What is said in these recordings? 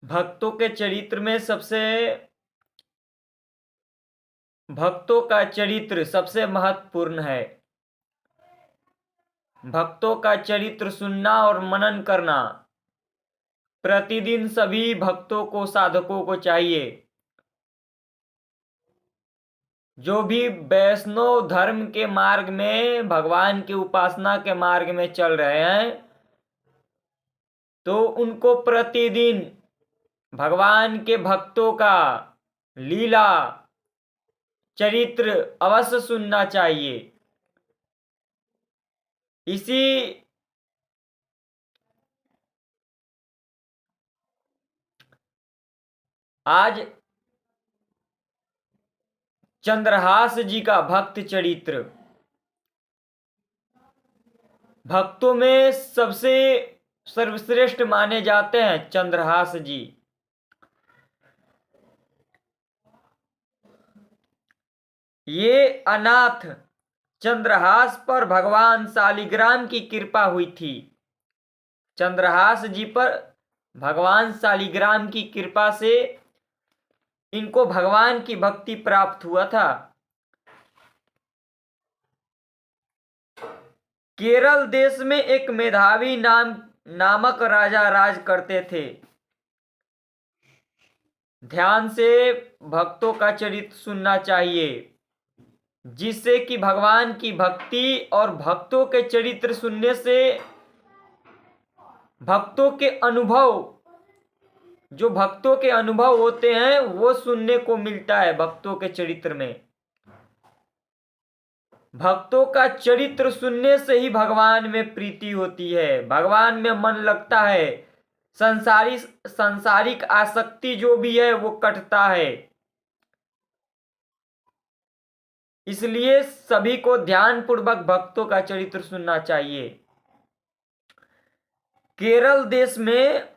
भक्तों के चरित्र में भक्तों का चरित्र सबसे महत्वपूर्ण है। भक्तों का चरित्र सुनना और मनन करना प्रतिदिन सभी भक्तों को, साधकों को चाहिए। जो भी वैष्णव धर्म के मार्ग में, भगवान की उपासना के मार्ग में चल रहे हैं, तो उनको प्रतिदिन भगवान के भक्तों का लीला चरित्र अवश्य सुनना चाहिए। इसी आज चंद्रहास जी का भक्त चरित्र भक्तों में सबसे सर्वश्रेष्ठ माने जाते हैं। चंद्रहास जी ये अनाथ चंद्रहास पर भगवान शालिग्राम की कृपा हुई थी। चंद्रहास जी पर भगवान शालिग्राम की कृपा से इनको भगवान की भक्ति प्राप्त हुआ था। केरल देश में एक मेधावी नामक राजा राज करते थे। ध्यान से भक्तों का चरित्र सुनना चाहिए, जिससे कि भगवान की भक्ति और भक्तों के चरित्र सुनने से भक्तों के अनुभव, जो भक्तों के अनुभव होते हैं वो सुनने को मिलता है। भक्तों के चरित्र में भक्तों का चरित्र सुनने से ही भगवान में प्रीति होती है, भगवान में मन लगता है, सांसारिक आसक्ति जो भी है वो कटता है। इसलिए सभी को ध्यान पूर्वक भक्तों का चरित्र सुनना चाहिए। केरल देश में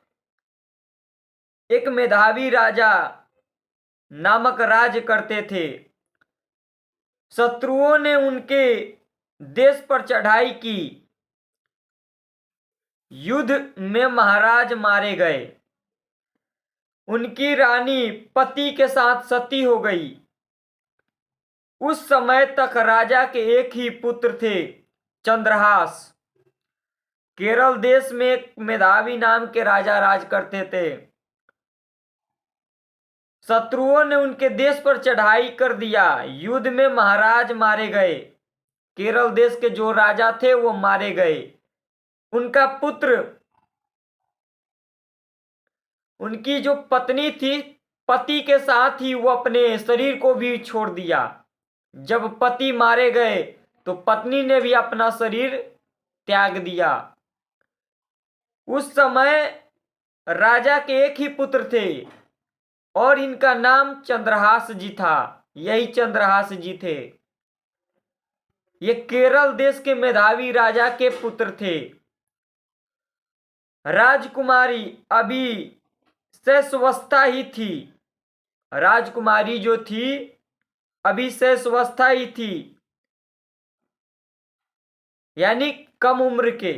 एक मेधावी राजा नामक राज करते थे। शत्रुओं ने उनके देश पर चढ़ाई की। युद्ध में महाराज मारे गए। उनकी रानी पति के साथ सती हो गई। उस समय तक राजा के एक ही पुत्र थे, चंद्रहास। केरल देश में एक मेधावी नाम के राजा राज करते थे। शत्रुओं ने उनके देश पर चढ़ाई कर दिया। युद्ध में महाराज मारे गए। केरल देश के जो राजा थे वो मारे गए। उनका पुत्र, उनकी जो पत्नी थी, पति के साथ ही वो अपने शरीर को भी छोड़ दिया। जब पति मारे गए तो पत्नी ने भी अपना शरीर त्याग दिया। उस समय राजा के एक ही पुत्र थे और इनका नाम चंद्रहास जी था। यही चंद्रहास जी थे। ये केरल देश के मेधावी राजा के पुत्र थे। राजकुमारी अभी शैशवावस्था ही थी। राजकुमारी जो थी अभी शैशवावस्था ही थी, यानी कम उम्र के।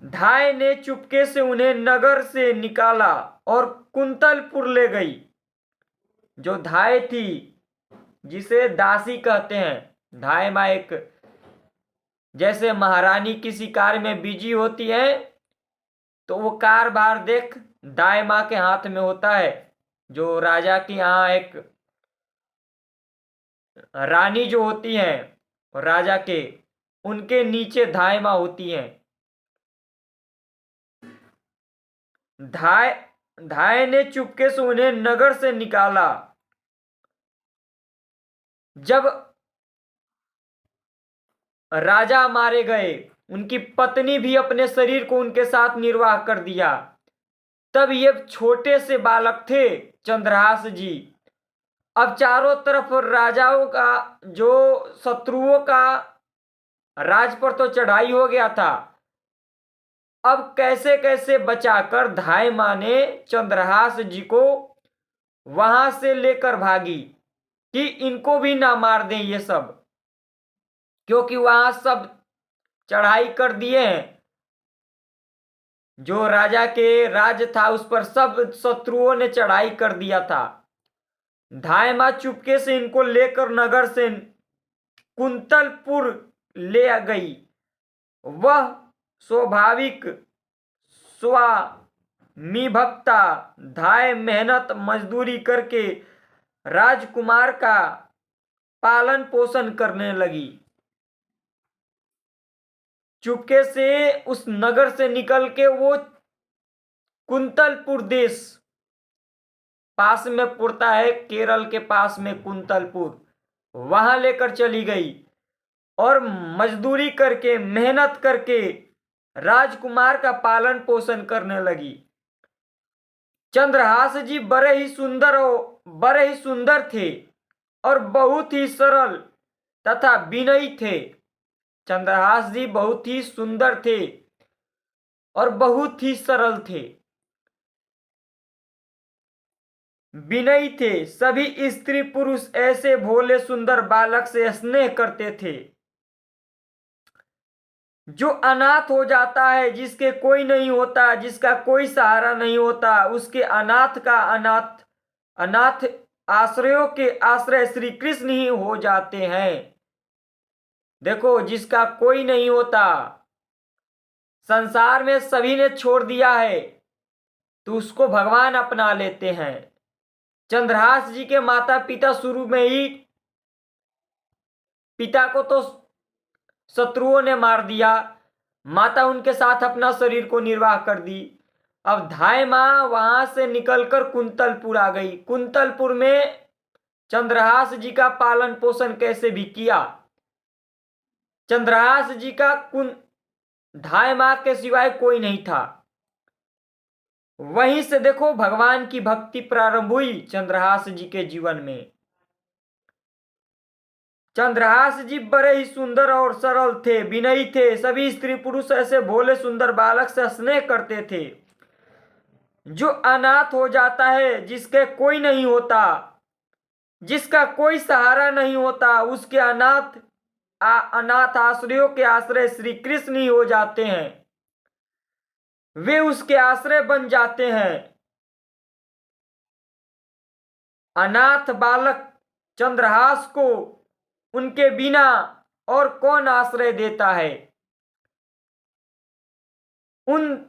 धाय ने चुपके से उन्हें नगर से निकाला और कुंतलपुर ले गई। जो धाय थी, जिसे दासी कहते हैं, धाय माँ एक, जैसे महारानी किसी कार्य में बिजी होती है तो वो कारभार देख दाई माँ के हाथ में होता है। जो राजा की यहाँ एक रानी जो होती है राजा के, उनके नीचे धाय माँ होती है। धाय धाय ने चुपके से उन्हें नगर से निकाला। जब राजा मारे गए, उनकी पत्नी भी अपने शरीर को उनके साथ निर्वाह कर दिया। तब ये छोटे से बालक थे चंद्रहास जी। अब चारों तरफ राजाओं का, जो शत्रुओं का राज पर तो चढ़ाई हो गया था। अब कैसे कैसे बचाकर धाय माँ ने चंद्रहास जी को वहां से लेकर भागी कि इनको भी ना मार दें ये सब, क्योंकि वहां सब चढ़ाई कर दिए हैं। जो राजा के राज था उस पर सब शत्रुओं ने चढ़ाई कर दिया था। धायमा चुपके से इनको लेकर नगर से कुंतलपुर ले आ गई। वह स्वाभाविक स्वामिभक्ता धाय मेहनत मजदूरी करके राजकुमार का पालन पोषण करने लगी। चुपके से उस नगर से निकल के वो कुंतलपुर देश पास में पड़ता है, केरल के पास में कुंतलपुर, वहां लेकर चली गई और मजदूरी करके मेहनत करके राजकुमार का पालन पोषण करने लगी। चंद्रहास जी बड़े ही सुंदर थे और बहुत ही सरल तथा विनयी थे। चंद्रहास जी बहुत ही सुंदर थे और बहुत ही सरल थे, विनयी थे। सभी स्त्री पुरुष ऐसे भोले सुंदर बालक से स्नेह करते थे। जो अनाथ हो जाता है, जिसके कोई नहीं होता, जिसका कोई सहारा नहीं होता, उसके अनाथ आश्रयों के आश्रय श्री कृष्ण ही हो जाते हैं। देखो, जिसका कोई नहीं होता, संसार में सभी ने छोड़ दिया है, तो उसको भगवान अपना लेते हैं। चंद्रहास जी के माता पिता शुरू में ही, पिता को तो शत्रुओं ने मार दिया, माता उनके साथ अपना शरीर को निर्वाह कर दी। अब धाय माँ वहां से निकलकर कुंतलपुर आ गई। कुंतलपुर में चंद्रहास जी का पालन पोषण कैसे भी किया। चंद्रहास जी का धाय माँ के सिवाय कोई नहीं था। वहीं से देखो भगवान की भक्ति प्रारंभ हुई चंद्रहास जी के जीवन में। चंद्रहास जी बड़े ही सुंदर और सरल थे, विनयी थे। सभी स्त्री पुरुष ऐसे भोले सुंदर बालक से स्नेह करते थे। जो अनाथ हो जाता है, जिसके कोई नहीं होता, जिसका कोई सहारा नहीं होता, उसके अनाथ आश्रयों के आश्रय श्री कृष्ण ही हो जाते हैं। वे उसके आश्रय बन जाते हैं। अनाथ बालक चंद्रहास को उनके बिना और कौन आश्रय देता है। उन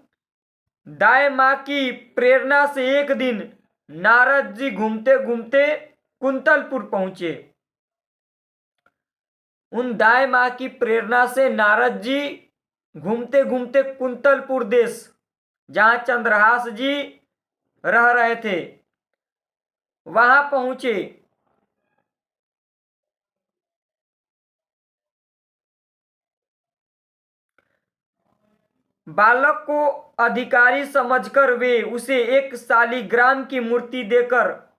दाई माँ की प्रेरणा से एक दिन नारद जी घूमते घूमते कुंतलपुर पहुंचे। उन दाई माँ की प्रेरणा से नारद जी घूमते घूमते कुंतलपुर देश, जहां चंद्रहास जी रह रहे थे, वहां पहुंचे। बालक को अधिकारी समझकर वे उसे एक शालिग्राम की मूर्ति देकर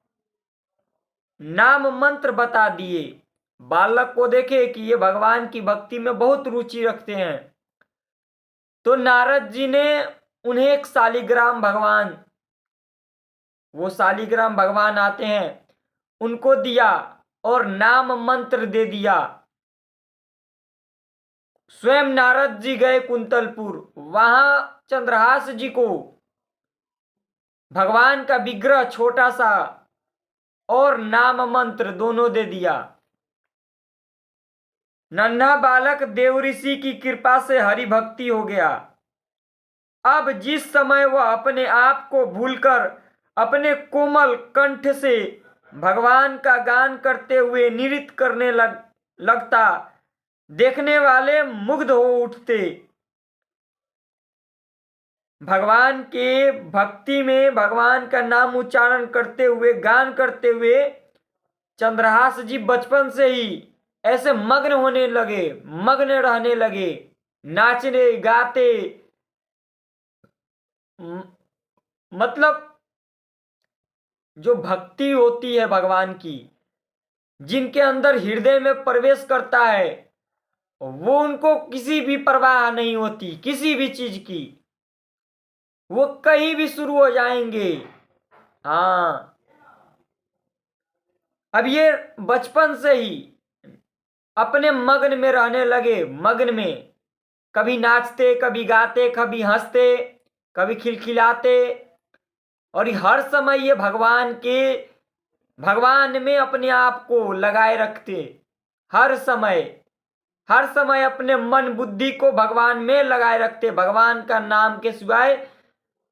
नाम मंत्र बता दिए। बालक को देखे कि ये भगवान की भक्ति में बहुत रुचि रखते हैं, तो नारद जी ने उन्हें एक शालिग्राम भगवान, वो शालिग्राम भगवान आते हैं, उनको दिया और नाम मंत्र दे दिया। स्वयं नारद जी गए कुंतलपुर, वहां चंद्रहास जी को भगवान का विग्रह छोटा सा और नाम मंत्र दोनों दे दिया। नन्हा बालक देव ऋषि की कृपा से हरि भक्ति हो गया। अब जिस समय वह अपने आप को भूलकर अपने कोमल कंठ से भगवान का गान करते हुए नृत्य करने लगता, देखने वाले मुग्ध हो उठते। भगवान के भक्ति में भगवान का नाम उच्चारण करते हुए, गान करते हुए चंद्रहास जी बचपन से ही ऐसे मग्न होने लगे, मग्न रहने लगे, नाचने गाते। मतलब जो भक्ति होती है भगवान की, जिनके अंदर हृदय में प्रवेश करता है, वो उनको किसी भी परवाह नहीं होती, किसी भी चीज की। वो कहीं भी शुरू हो जाएंगे। हाँ, अब ये बचपन से ही अपने मग्न में रहने लगे, मग्न में कभी नाचते, कभी गाते, कभी हंसते, कभी खिलखिलाते, और हर समय ये भगवान में अपने आप को लगाए रखते। हर समय अपने मन बुद्धि को भगवान में लगाए रखते। भगवान का नाम के सिवाय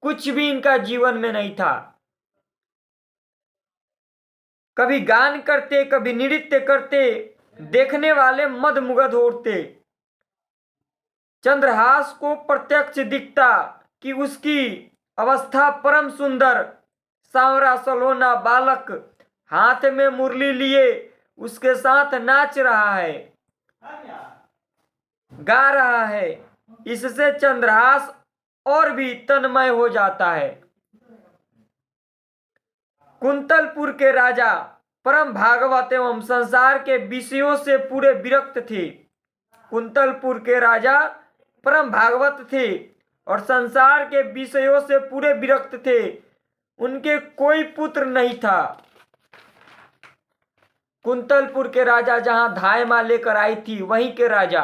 कुछ भी इनका जीवन में नहीं था। कभी गान करते, कभी नृत्य करते, देखने वाले मदमुग्ध होते। चंद्रहास को प्रत्यक्ष दिखता कि उसकी अवस्था परम सुंदर, सांवरा सलोना बालक हाथ में मुरली लिए उसके साथ नाच रहा है, गा रहा है। इससे चंद्रहास और भी तन्मय हो जाता है। कुंतलपुर के राजा परम भागवत एवं संसार के विषयों से पूरे विरक्त थे। कुंतलपुर के राजा परम भागवत थे और संसार के विषयों से पूरे विरक्त थे। उनके कोई पुत्र नहीं था। कुंतलपुर के राजा जहां धाय मां लेकर आई थी, वहीं के राजा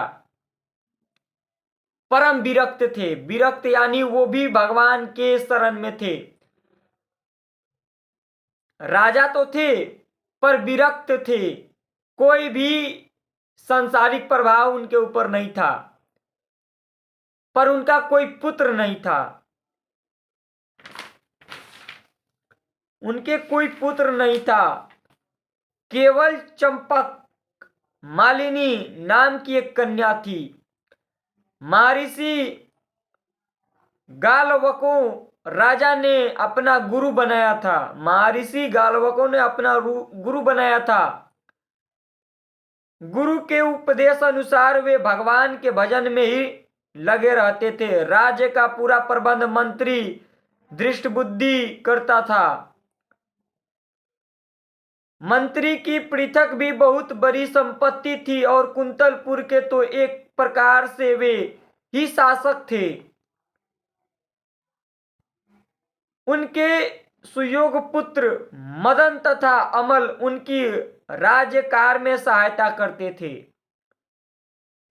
परम विरक्त थे। विरक्त यानी वो भी भगवान के शरण में थे। राजा तो थे पर विरक्त थे। कोई भी सांसारिक प्रभाव उनके ऊपर नहीं था, पर उनका कोई पुत्र नहीं था। उनके कोई पुत्र नहीं था। केवल चंपक मालिनी नाम की एक कन्या थी। महर्षि गालवकों राजा ने अपना गुरु बनाया था। महर्षि गालवकों ने अपना गुरु बनाया था। गुरु के उपदेश अनुसार वे भगवान के भजन में ही लगे रहते थे। राज्य का पूरा प्रबंध मंत्री दृष्ट बुद्धि करता था। मंत्री की पृथक भी बहुत बड़ी संपत्ति थी और कुंतलपुर के तो एक प्रकार से वे ही शासक थे। उनके सुयोग पुत्र मदन तथा अमल उनकी राज्यकार में सहायता करते थे।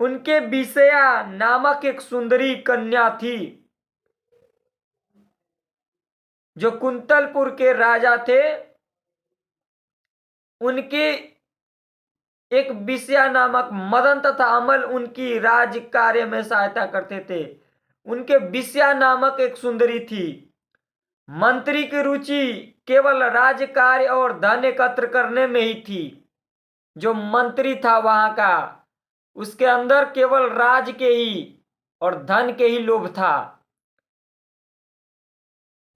उनके विषया नामक एक सुंदरी कन्या थी। जो कुंतलपुर के राजा थे, उनके एक विषया नामक मदन तथा अमल उनकी राज कार्य में सहायता करते थे। उनके विषया नामक एक सुंदरी थी। मंत्री की रुचि केवल राज कार्य और धन एकत्र करने में ही थी। जो मंत्री था वहां का, उसके अंदर केवल राज के ही और धन के ही लोभ था।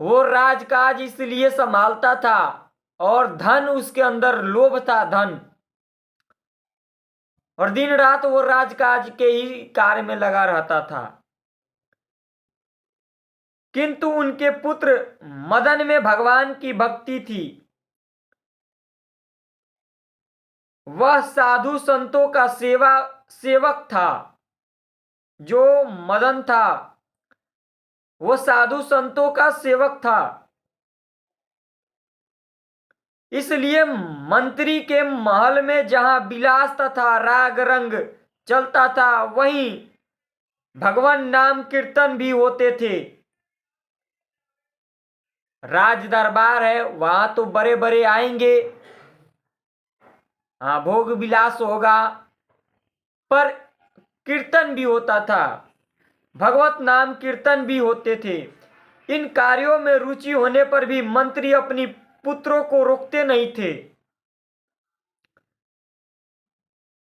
वो राजकाज इसलिए संभालता था और धन उसके अंदर लोभ था, धन। और दिन रात वो राजकाज के ही कार्य में लगा रहता था। किंतु उनके पुत्र मदन में भगवान की भक्ति थी। वह साधु संतों का सेवक था। जो मदन था वो साधु संतों का सेवक था। इसलिए मंत्री के महल में जहां विलास तथा राग रंग चलता था, वहीं भगवान नाम कीर्तन भी होते थे। राज दरबार है, वहां तो बड़े बड़े आएंगे, हाँ, भोग विलास होगा, पर कीर्तन भी होता था। भगवत नाम कीर्तन भी होते थे। इन कार्यों में रुचि होने पर भी मंत्री अपनी पुत्रों को रोकते नहीं थे।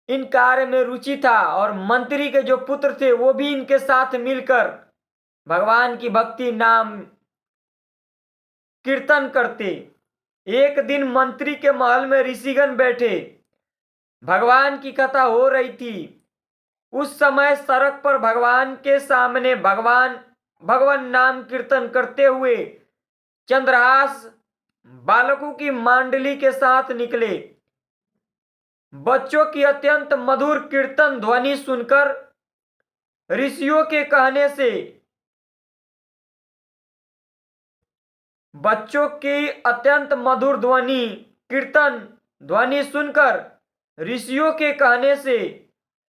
इन कार्य में रुचि था और मंत्री के जो पुत्र थे वो भी इनके साथ मिलकर भगवान की भक्ति नाम कीर्तन करते। एक दिन मंत्री के महल में ऋषिगण बैठे, भगवान की कथा हो रही थी। उस समय सड़क पर भगवान के सामने भगवान नाम कीर्तन करते हुए चंद्रहास बालकों की मंडली के साथ निकले। बच्चों की अत्यंत मधुर कीर्तन ध्वनि सुनकर ऋषियों के कहने से बच्चों की अत्यंत मधुर कीर्तन ध्वनि सुनकर ऋषियों के कहने से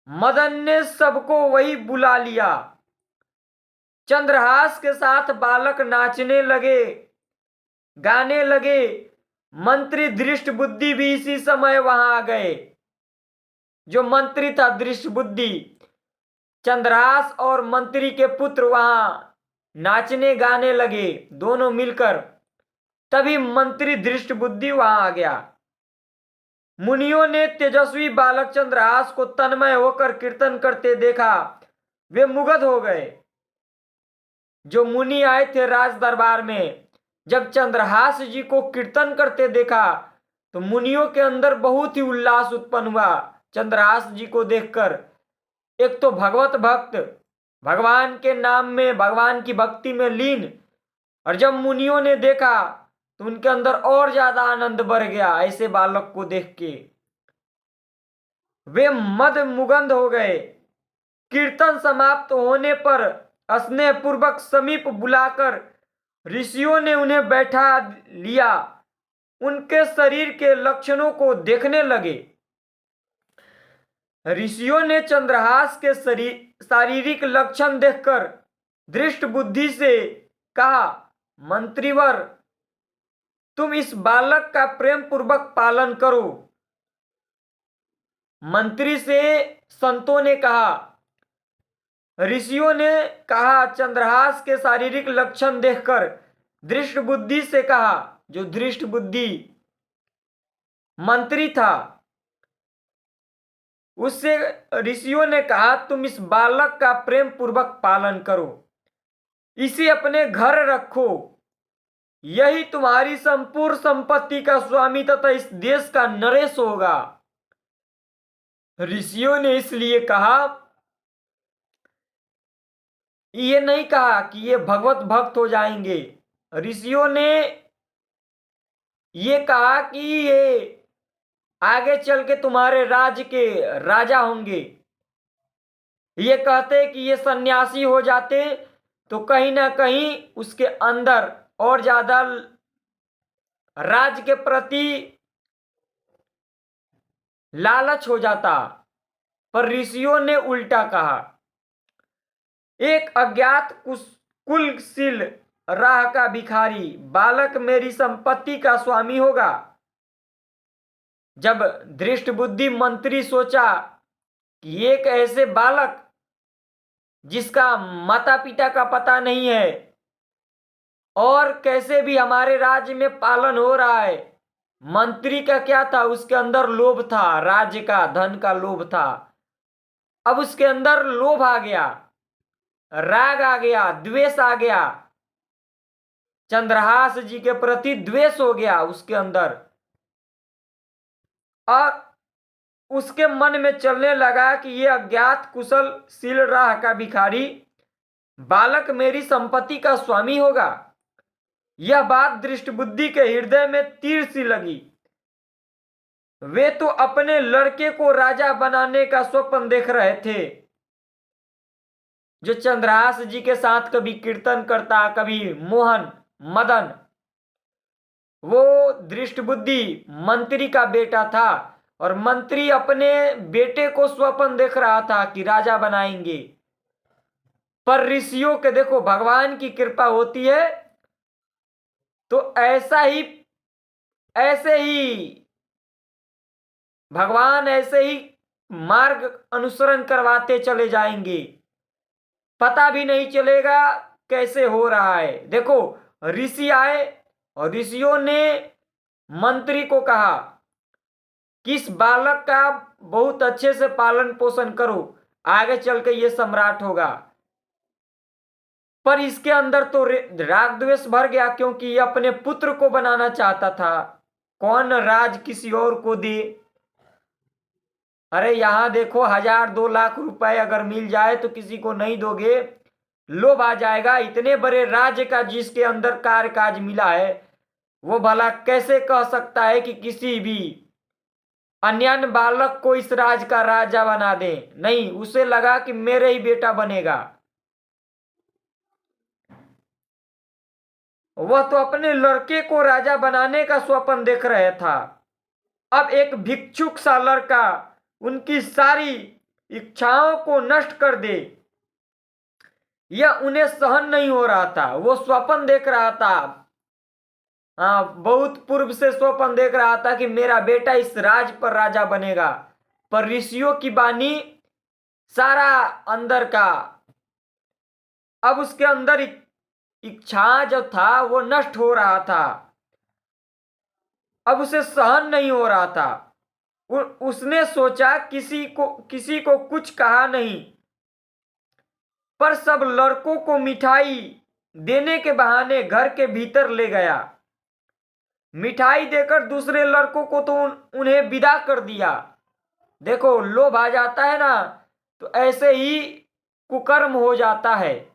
मदन ने सबको वही बुला लिया। चंद्रहास के साथ बालक नाचने लगे, गाने लगे। मंत्री दृष्ट बुद्धि भी इसी समय वहां आ गए। जो मंत्री था दृष्ट बुद्धि, चंद्रहास और मंत्री के पुत्र वहां नाचने गाने लगे दोनों मिलकर। तभी मंत्री दृष्ट बुद्धि वहां आ गया। मुनियों ने तेजस्वी बालक चंद्रहास को तन्मय होकर कीर्तन करते देखा। वे मुग्ध हो गए। जो मुनि आए थे राज दरबार में, जब चंद्रहास जी को कीर्तन करते देखा तो मुनियों के अंदर बहुत ही उल्लास उत्पन्न हुआ चंद्रहास जी को देखकर। एक तो भगवत भक्त, भगवान के नाम में, भगवान की भक्ति में लीन, और जब मुनियों ने देखा तो उनके अंदर और ज्यादा आनंद बढ़ गया ऐसे बालक को देख के। वे मद मुगंध हो गए। कीर्तन समाप्त होने पर स्नेह पूर्वक समीप बुलाकर ऋषियों ने उन्हें बैठा लिया। उनके शरीर के लक्षणों को देखने लगे। ऋषियों ने चंद्रहास के शारीरिक लक्षण देखकर दृष्ट बुद्धि से कहा, मंत्रीवर, तुम इस बालक का प्रेम पूर्वक पालन करो। मंत्री से संतों ने कहा, ऋषियों ने कहा, चंद्रहास के शारीरिक लक्षण देखकर दृष्ट बुद्धि से कहा, जो दृष्ट बुद्धि मंत्री था, उससे ऋषियों ने कहा, तुम इस बालक का प्रेम पूर्वक पालन करो, इसे अपने घर रखो, यही तुम्हारी संपूर्ण संपत्ति का स्वामी तथा इस देश का नरेश होगा। ऋषियों ने इसलिए कहा, ये नहीं कहा कि ये भगवत भक्त हो जाएंगे। ऋषियों ने ये कहा कि ये आगे चल के तुम्हारे राज्य के राजा होंगे। ये कहते कि ये सन्यासी हो जाते तो कहीं ना कहीं उसके अंदर और ज्यादा राज्य के प्रति लालच हो जाता, पर ऋषियों ने उल्टा कहा। एक अज्ञात कुलशील राह का भिखारी बालक मेरी संपत्ति का स्वामी होगा। जब दृष्ट बुद्धि मंत्री सोचा कि एक ऐसे बालक जिसका माता पिता का पता नहीं है और कैसे भी हमारे राज्य में पालन हो रहा है, मंत्री का क्या था, उसके अंदर लोभ था, राज्य का, धन का लोभ था। अब उसके अंदर लोभ आ गया, राग आ गया, द्वेष आ गया, चंद्रहास जी के प्रति द्वेष हो गया उसके अंदर। और उसके मन में चलने लगा कि ये अज्ञात कुशलशील राह का भिखारी बालक मेरी संपत्ति का स्वामी होगा। यह बात दृष्ट बुद्धि के हृदय में तीर सी लगी। वे तो अपने लड़के को राजा बनाने का स्वप्न देख रहे थे, जो चंद्रहास जी के साथ कभी कीर्तन करता, कभी मोहन मदन। वो दृष्ट बुद्धि मंत्री का बेटा था और मंत्री अपने बेटे को स्वप्न देख रहा था कि राजा बनाएंगे। पर ऋषियों के देखो, भगवान की कृपा होती है तो ऐसे ही भगवान ऐसे ही मार्ग अनुसरण करवाते चले जाएंगे, पता भी नहीं चलेगा कैसे हो रहा है। देखो, ऋषि आए और ऋषियों ने मंत्री को कहा कि इस बालक का बहुत अच्छे से पालन पोषण करो, आगे चल के ये सम्राट होगा। पर इसके अंदर तो राग द्वेष भर गया, क्योंकि ये अपने पुत्र को बनाना चाहता था। कौन राज किसी और को दे? अरे यहां देखो, 1,000-2 लाख रुपए अगर मिल जाए तो किसी को नहीं दोगे, लोभ आ जाएगा। इतने बड़े राज्य का जिसके अंदर कार्य काज मिला है, वो भला कैसे कह सकता है कि किसी भी अन्य बालक को इस राज का राजा बना दे? नहीं, उसे लगा कि मेरे ही बेटा बनेगा। वह तो अपने लड़के को राजा बनाने का स्वप्न देख रहा था। अब एक भिक्षुक सा लड़का उनकी सारी इच्छाओं को नष्ट कर दे, यह उन्हें सहन नहीं हो रहा था। वो स्वप्न देख रहा था, हाँ, बहुत पूर्व से स्वप्न देख रहा था कि मेरा बेटा इस राज पर राजा बनेगा। पर ऋषियों की वाणी सारा अंदर का, अब उसके अंदर इच्छा जो था वो नष्ट हो रहा था। अब उसे सहन नहीं हो रहा था। उसने सोचा किसी को कुछ कहा नहीं, पर सब लड़कों को मिठाई देने के बहाने घर के भीतर ले गया। मिठाई देकर दूसरे लड़कों को तो उन्हें विदा कर दिया। देखो, लोभ आ जाता है ना, तो ऐसे ही कुकर्म हो जाता है।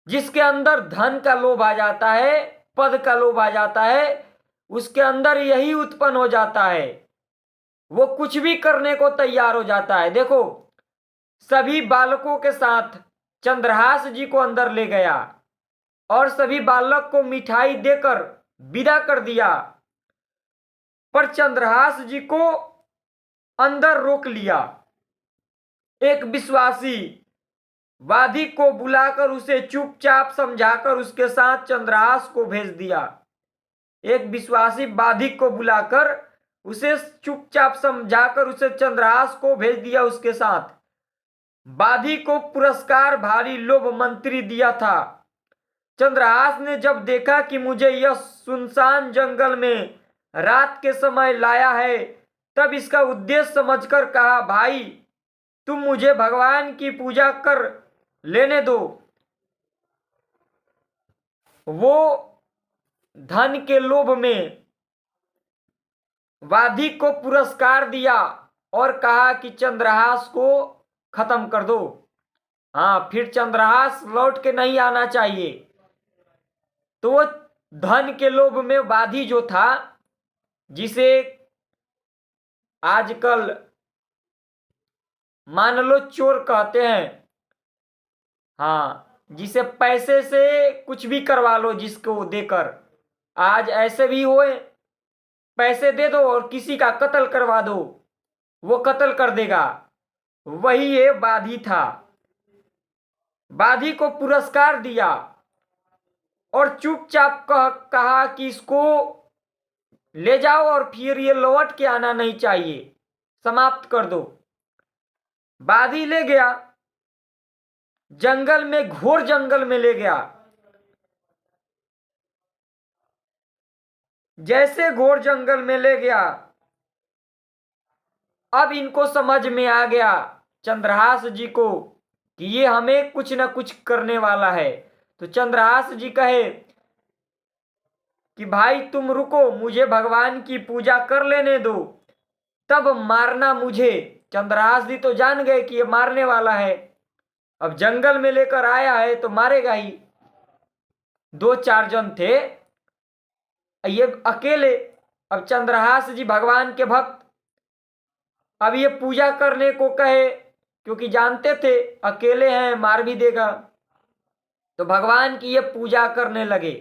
जिसके अंदर धन का लोभ आ जाता है, पद का लोभ आ जाता है, उसके अंदर यही उत्पन्न हो जाता है। वो कुछ भी करने को तैयार हो जाता है। देखो, सभी बालकों के साथ चंद्रहास जी को अंदर ले गया और सभी बालक को मिठाई देकर विदा कर दिया। पर चंद्रहास जी को अंदर रोक लिया। एक विश्वासी बाधिक को बुलाकर उसे चुपचाप समझाकर उसके साथ चंद्रहास को भेज दिया। एक विश्वासी बाधिक को बुलाकर उसे चुपचाप समझाकर उसे चंद्रहास को भेज दिया उसके साथ। बाधिक को पुरस्कार भारी लोभ मंत्री दिया था। चंद्रहास ने जब देखा कि मुझे यह सुनसान जंगल में रात के समय लाया है, तब इसका उद्देश्य समझकर कहा, भाई तुम मुझे भगवान की पूजा कर लेने दो। वो धन के लोभ में वाधिक को पुरस्कार दिया और कहा कि चंद्रहास को खत्म कर दो। हाँ, फिर चंद्रहास लौट के नहीं आना चाहिए। तो वो धन के लोभ में वाधी जो था, जिसे आजकल मान लो चोर कहते हैं, हाँ, जिसे पैसे से कुछ भी करवा लो जिसको देकर। आज ऐसे भी हुए, पैसे दे दो और किसी का कत्ल करवा दो, वो कत्ल कर देगा। वही ये बाधी था। बाधी को पुरस्कार दिया और चुपचाप कहा कि इसको ले जाओ और फिर ये लौट के आना नहीं चाहिए, समाप्त कर दो। बाधी ले गया, जंगल में, घोर जंगल में ले गया। जैसे घोर जंगल में ले गया, अब इनको समझ में आ गया चंद्रहास जी को कि ये हमें कुछ न कुछ करने वाला है। तो चंद्रहास जी कहे कि भाई तुम रुको, मुझे भगवान की पूजा कर लेने दो, तब मारना मुझे। चंद्रहास जी तो जान गए कि ये मारने वाला है। अब जंगल में लेकर आया है तो मारेगा ही। दो चार जन थे, ये अकेले। अब चंद्रहास जी भगवान के भक्त, अब ये पूजा करने को कहे, क्योंकि जानते थे अकेले हैं, मार भी देगा। तो भगवान की ये पूजा करने लगे।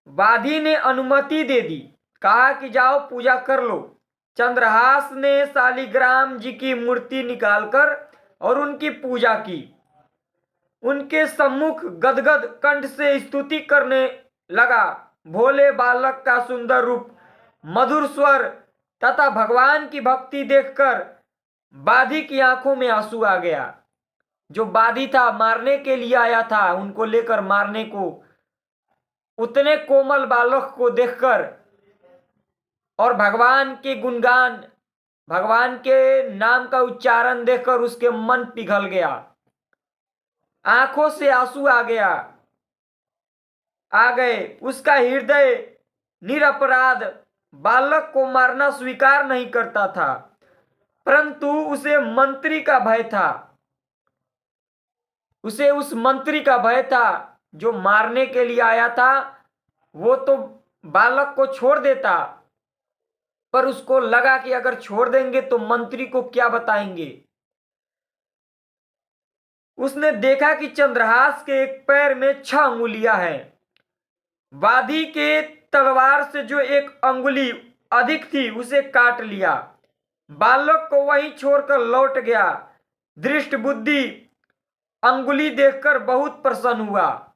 वादी ने अनुमति दे दी, कहा कि जाओ पूजा कर लो। चंद्रहास ने शालिग्राम जी की मूर्ति निकालकर और उनकी पूजा की। उनके सम्मुख गदगद कंठ से स्तुति करने लगा। भोले बालक का सुंदर रूप, मधुर स्वर तथा भगवान की भक्ति देखकर बाधी की आंखों में आंसू आ गया। जो बाधी था, मारने के लिए आया था, उनको लेकर मारने को, उतने कोमल बालक को देखकर और भगवान के गुणगान, भगवान के नाम का उच्चारण देखकर उसके मन पिघल गया, आंखों से आंसू आ गए। उसका हृदय निरपराध बालक को मारना स्वीकार नहीं करता था, परंतु उसे मंत्री का भय था। उसे उस मंत्री का भय था जो मारने के लिए आया था। वो तो बालक को छोड़ देता, पर उसको लगा कि अगर छोड़ देंगे तो मंत्री को क्या बताएंगे। उसने देखा कि चंद्रहास के एक पैर में 6 अंगुलियां हैं। वादी के तलवार से जो एक अंगुली अधिक थी उसे काट लिया। बालक को वहीं छोड़कर लौट गया। दृष्ट बुद्धि अंगुली देखकर बहुत प्रसन्न हुआ।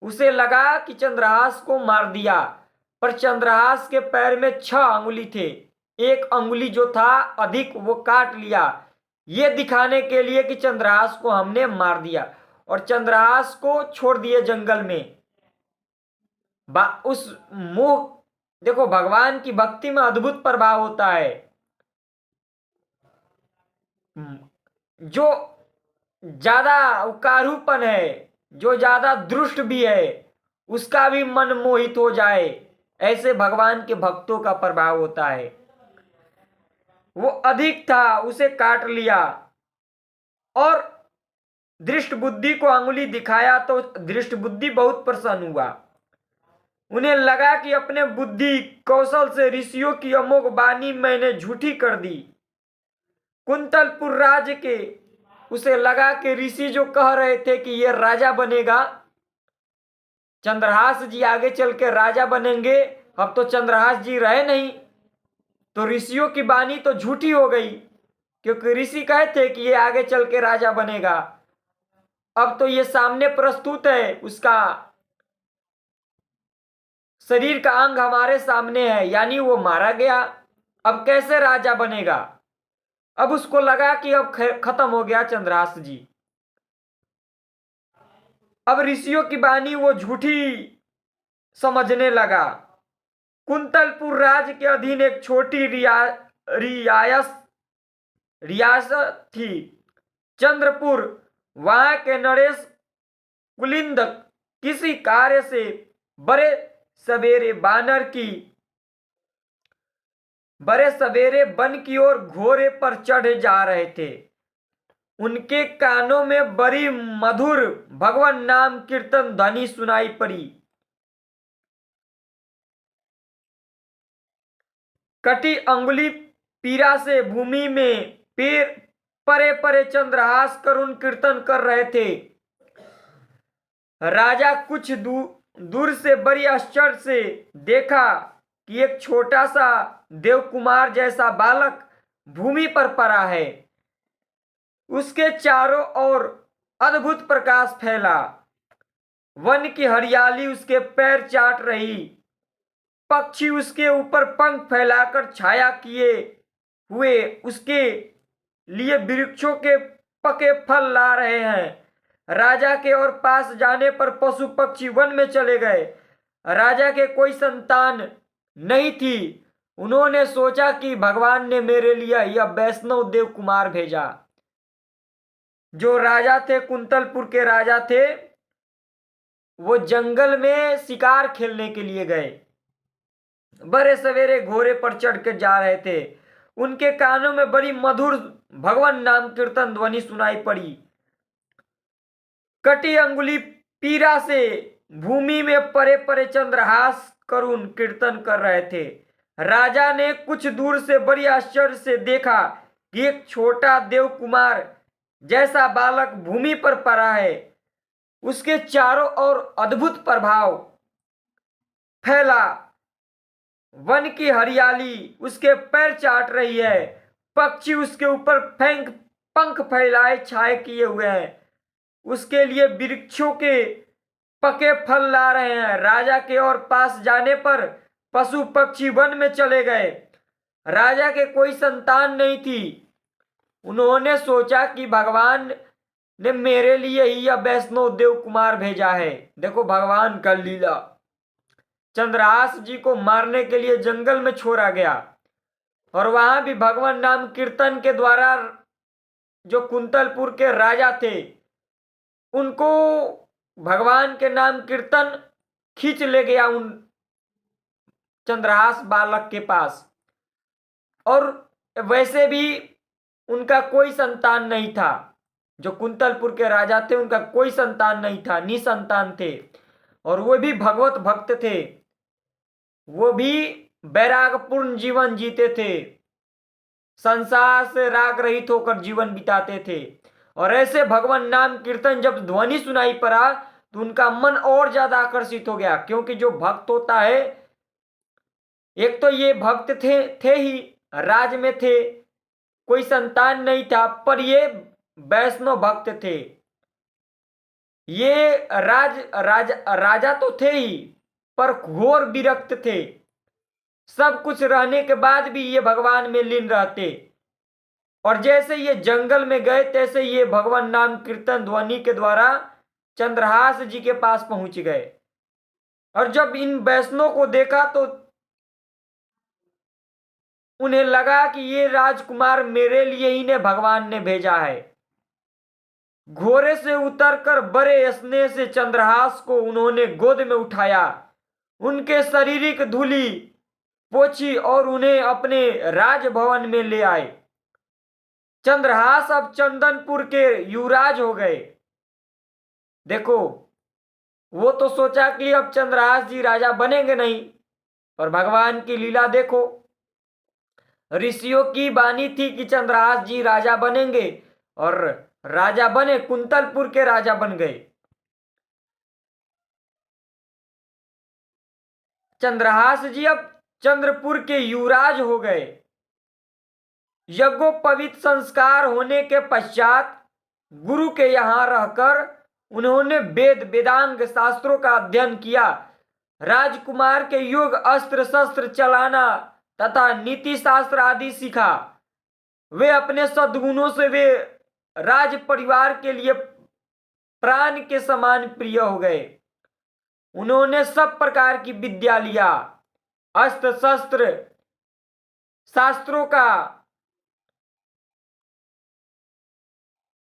उसे लगा कि चंद्रहास को मार दिया, पर चंद्रहास के पैर में 6 अंगुली थे। एक अंगुली जो था अधिक वो काट लिया, ये दिखाने के लिए कि चंद्रहास को हमने मार दिया, और चंद्रहास को छोड़ दिए जंगल में। उस मोह, देखो भगवान की भक्ति में अद्भुत प्रभाव होता है। जो ज्यादा उकारूपन है, जो ज्यादा दुष्ट भी है, उसका भी मन मोहित हो जाए, ऐसे भगवान के भक्तों का प्रभाव होता है। वो अधिक था, उसे काट लिया, और दृष्ट बुद्धि को अंगुली दिखाया तो दृष्ट बुद्धि बहुत प्रसन्न हुआ। उन्हें लगा कि अपने बुद्धि कौशल से ऋषियों की अमोघ वाणी मैंने झूठी कर दी। कुंतलपुर राज्य के, उसे लगा कि ऋषि जो कह रहे थे कि ये राजा बनेगा, चंद्रहास जी आगे चल के राजा बनेंगे, अब तो चंद्रहास जी रहे नहीं, तो ऋषियों की वाणी तो झूठी हो गई, क्योंकि ऋषि कहे थे कि ये आगे चल के राजा बनेगा। अब तो ये सामने प्रस्तुत है, उसका शरीर का अंग हमारे सामने है, यानी वो मारा गया, अब कैसे राजा बनेगा। अब उसको लगा कि अब खत्म हो गया चंद्रहास जी। अब ऋषियों की वाणी वो झूठी समझने लगा। कुंतलपुर राज्य के अधीन एक छोटी रियासत थी, चंद्रपुर। वहां के नरेश कुलिंद किसी कार्य से बड़े सवेरे वन की ओर घोड़े पर चढ़ जा रहे थे। उनके कानों में बड़ी मधुर भगवान नाम कीर्तन ध्वनि सुनाई पड़ी। कटी अंगुली पीरा से भूमि में पैर परे परे चंद्रहास करुण कीर्तन कर रहे थे। राजा कुछ दूर से बड़ी आश्चर्य से देखा कि एक छोटा सा देवकुमार जैसा बालक भूमि पर पड़ा है। उसके चारों ओर अद्भुत प्रकाश फैला। वन की हरियाली उसके पैर चाट रही। पक्षी उसके ऊपर पंख फैलाकर छाया किए हुए उसके लिए वृक्षों के पके फल ला रहे हैं। राजा के और पास जाने पर पशु पक्षी वन में चले गए। राजा के कोई संतान नहीं थी। उन्होंने सोचा कि भगवान ने मेरे लिए यह वैष्णव देव कुमार भेजा। जो राजा थे, कुंतलपुर के राजा थे, वो जंगल में शिकार खेलने के लिए गए। बड़े सवेरे घोड़े पर चढ़ कर जा रहे थे। उनके कानों में बड़ी मधुर भगवान नाम कीर्तन ध्वनि सुनाई पड़ी। कटी अंगुली पीरा से भूमि में परे परे चंद्रहास करुण कीर्तन कर रहे थे। राजा ने कुछ दूर से बड़ी आश्चर्य से देखा कि एक छोटा देव कुमार जैसा बालक भूमि पर पड़ा है। उसके चारों ओर अद्भुत प्रभाव फैला। वन की हरियाली उसके पैर चाट रही है। पक्षी उसके ऊपर पंख फैलाए छाए किए हुए हैं। उसके लिए वृक्षों के पके फल ला रहे हैं। राजा के और पास जाने पर पशु पक्षी वन में चले गए। राजा के कोई संतान नहीं थी। उन्होंने सोचा कि भगवान ने मेरे लिए ही यह वैष्णव देव कुमार भेजा है। देखो भगवान का लीला। चंद्रहास जी को मारने के लिए जंगल में छोड़ा गया, और वहां भी भगवान नाम कीर्तन के द्वारा जो कुंतलपुर के राजा थे, उनको भगवान के नाम कीर्तन खींच ले गया उन चंद्रहास बालक के पास। और वैसे भी उनका कोई संतान नहीं था। जो कुंतलपुर के राजा थे, उनका कोई संतान नहीं था, निसंतान थे, और वो भी भगवत भक्त थे। वो भी वैरागपूर्ण जीवन जीते थे, संसार से राग रहित होकर जीवन बिताते थे। और ऐसे भगवान नाम कीर्तन जब ध्वनि सुनाई पड़ा तो उनका मन और ज्यादा आकर्षित हो गया, क्योंकि जो भक्त होता है, एक तो ये भक्त थे ही, राज में थे, कोई संतान नहीं था, पर ये वैष्णव भक्त थे। ये राजा तो थे ही, पर घोर विरक्त थे। सब कुछ रहने के बाद भी ये भगवान में लीन रहते। और जैसे ये जंगल में गए, तैसे ये भगवान नाम कीर्तन ध्वनि के द्वारा चंद्रहास जी के पास पहुंच गए। और जब इन वैष्णव को देखा तो उन्हें लगा कि ये राजकुमार मेरे लिए ही ने भगवान ने भेजा है। घोड़े से उतरकर बड़े स्नेह से चंद्रहास को उन्होंने गोद में उठाया, उनके शारीरिक धूली पोछी और उन्हें अपने राजभवन में ले आए। चंद्रहास अब चंदनपुर के युवराज हो गए। देखो, वो तो सोचा कि अब चंद्रहास जी राजा बनेंगे नहीं, और भगवान की लीला देखो। ऋषियों की वाणी थी कि चंद्रहास जी राजा बनेंगे, और राजा बने, कुंतलपुर के राजा बन गए। चंद्रहास जी अब चंद्रपुर के युवराज हो गए। यज्ञोपवीत संस्कार होने के पश्चात गुरु के यहाँ रहकर उन्होंने वेद वेदांग शास्त्रों का अध्ययन किया। राजकुमार के योग अस्त्र शस्त्र चलाना तथा नीति शास्त्र आदि सीखा। वे अपने सद्गुणों से वे राज परिवार के लिए प्राण के समान प्रिय हो गए। उन्होंने सब प्रकार की विद्या लिया, अस्त्र शस्त्र शास्त्रों का,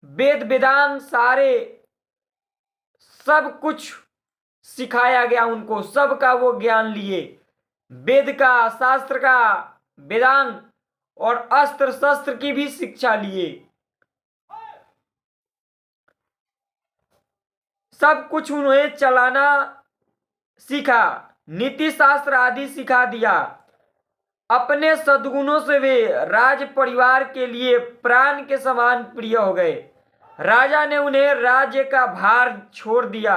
वेद वेदांत सारे सब कुछ सिखाया गया उनको, सबका वो ज्ञान लिए। वेद का, शास्त्र का, वेदांत और अस्त्र शस्त्र की भी शिक्षा लिए। सब कुछ उन्हें चलाना सीखा, नीति शास्त्र आदि सिखा दिया। अपने सद्गुणों से वे राज परिवार के लिए प्राण के समान प्रिय हो गए। राजा ने उन्हें राज्य का भार छोड़ दिया।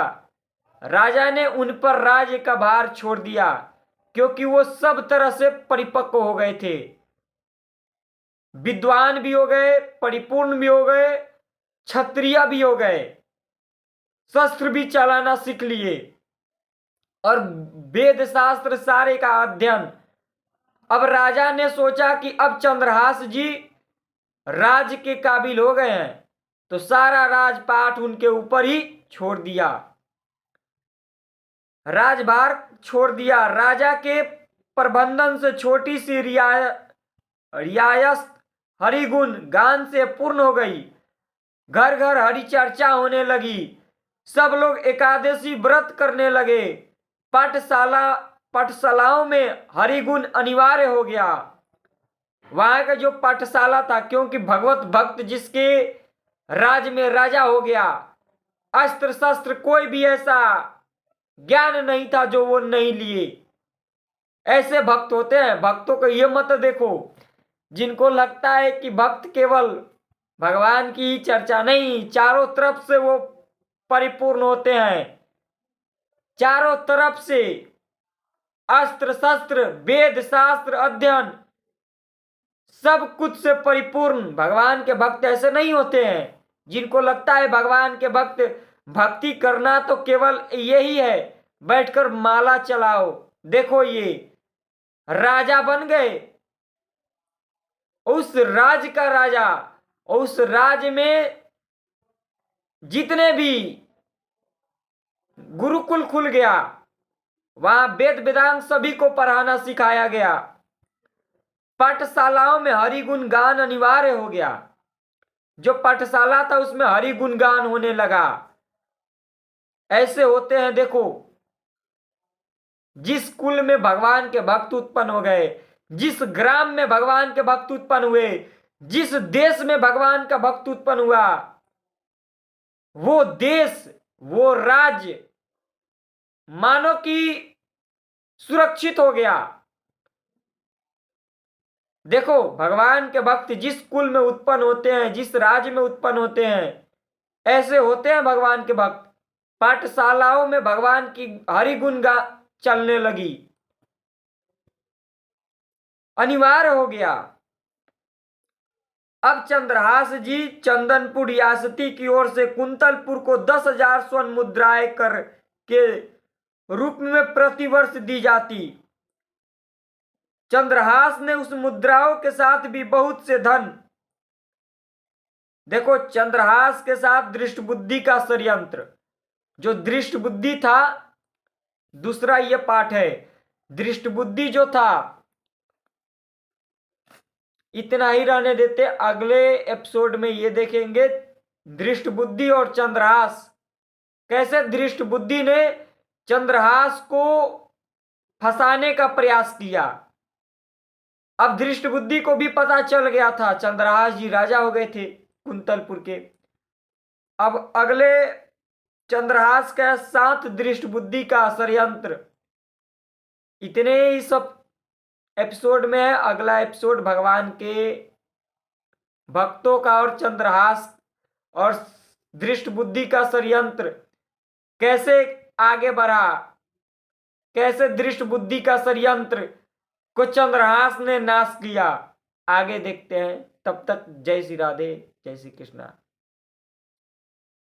राजा ने उन पर राज्य का भार छोड़ दिया, क्योंकि वो सब तरह से परिपक्व हो गए थे। विद्वान भी हो गए, परिपूर्ण भी हो गए, क्षत्रिय भी हो गए, शस्त्र भी चलाना सीख लिए, और वेद शास्त्र सारे का अध्ययन। अब राजा ने सोचा कि अब चंद्रहास जी राज के काबिल हो गए हैं, तो सारा राजपाट उनके ऊपर ही छोड़ दिया, राजभार छोड़ दिया। राजा के प्रबंधन से छोटी सी रियासत हरिगुण गान से पूर्ण हो गई। घर घर हरि चर्चा होने लगी। सब लोग एकादशी व्रत करने लगे। पाठशालाओं में हरिगुण अनिवार्य हो गया। वहां का जो पाठशाला था, क्योंकि भगवत भक्त जिसके राज में राजा हो गया, अस्त्र शस्त्र कोई भी ऐसा ज्ञान नहीं था जो वो नहीं लिए। ऐसे भक्त होते हैं। भक्तों को ये मत देखो जिनको लगता है कि भक्त केवल भगवान की चर्चा नहीं, चारों तरफ से वो परिपूर्ण होते हैं। चारों तरफ से अस्त्र शस्त्र वेद शास्त्र अध्ययन सब कुछ से परिपूर्ण भगवान के भक्त ऐसे नहीं होते हैं। जिनको लगता है भगवान के भक्त भक्ति करना तो केवल यही है, बैठकर माला चलाओ। देखो, ये राजा बन गए, उस राज का राजा, उस राज में जितने भी गुरुकुल खुल गया, वहां वेद वेदांत सभी को पढ़ाना सिखाया गया। पाठशालाओं में हरिगुण गान अनिवार्य हो गया। जो पाठशाला था उसमें हरिगुण गान होने लगा। ऐसे होते हैं। देखो, जिस कुल में भगवान के भक्त उत्पन्न हो गए, जिस ग्राम में भगवान के भक्त उत्पन्न हुए, जिस देश में भगवान का भक्त उत्पन्न हुआ, वो देश, वो राज्य मानो कि सुरक्षित हो गया। देखो, भगवान के भक्त जिस कुल में उत्पन्न होते हैं, जिस राज्य में उत्पन्न होते हैं, ऐसे होते हैं भगवान के भक्त। पाठशालाओं में भगवान की हरिगुण गा चलने लगी, अनिवार्य हो गया। अब चंद्रहास जी चंदनपुर रियासती की ओर से कुंतलपुर को 10,000 स्वर्ण मुद्राएं कर के रूप में प्रतिवर्ष दी जाती। चंद्रहास ने उस मुद्राओं के साथ भी बहुत से धन, देखो चंद्रहास के साथ दृष्ट बुद्धि का षड्यंत्र, जो दृष्ट बुद्धि था, दूसरा ये पाठ है, दृष्ट बुद्धि जो था, इतना ही रहने देते, अगले एपिसोड में ये देखेंगे दृष्ट बुद्धि और चंद्रहास, कैसे दृष्ट बुद्धि ने चंद्रहास को फंसाने का प्रयास किया। अब दृष्ट बुद्धि को भी पता चल गया था, चंद्रहास जी राजा हो गए थे कुंतलपुर के। अब अगले चंद्रहास के साथ दृष्ट बुद्धि का षड्यंत्र, इतने ही सब एपिसोड में है। अगला एपिसोड भगवान के भक्तों का और चंद्रहास और दृष्ट बुद्धि का षड्यंत्र कैसे आगे बढ़ा, कैसे दृष्ट बुद्धि का षड्यंत्र को चंद्रहास ने नाश किया, आगे देखते हैं। तब तक जय श्री राधे, जय श्री कृष्णा।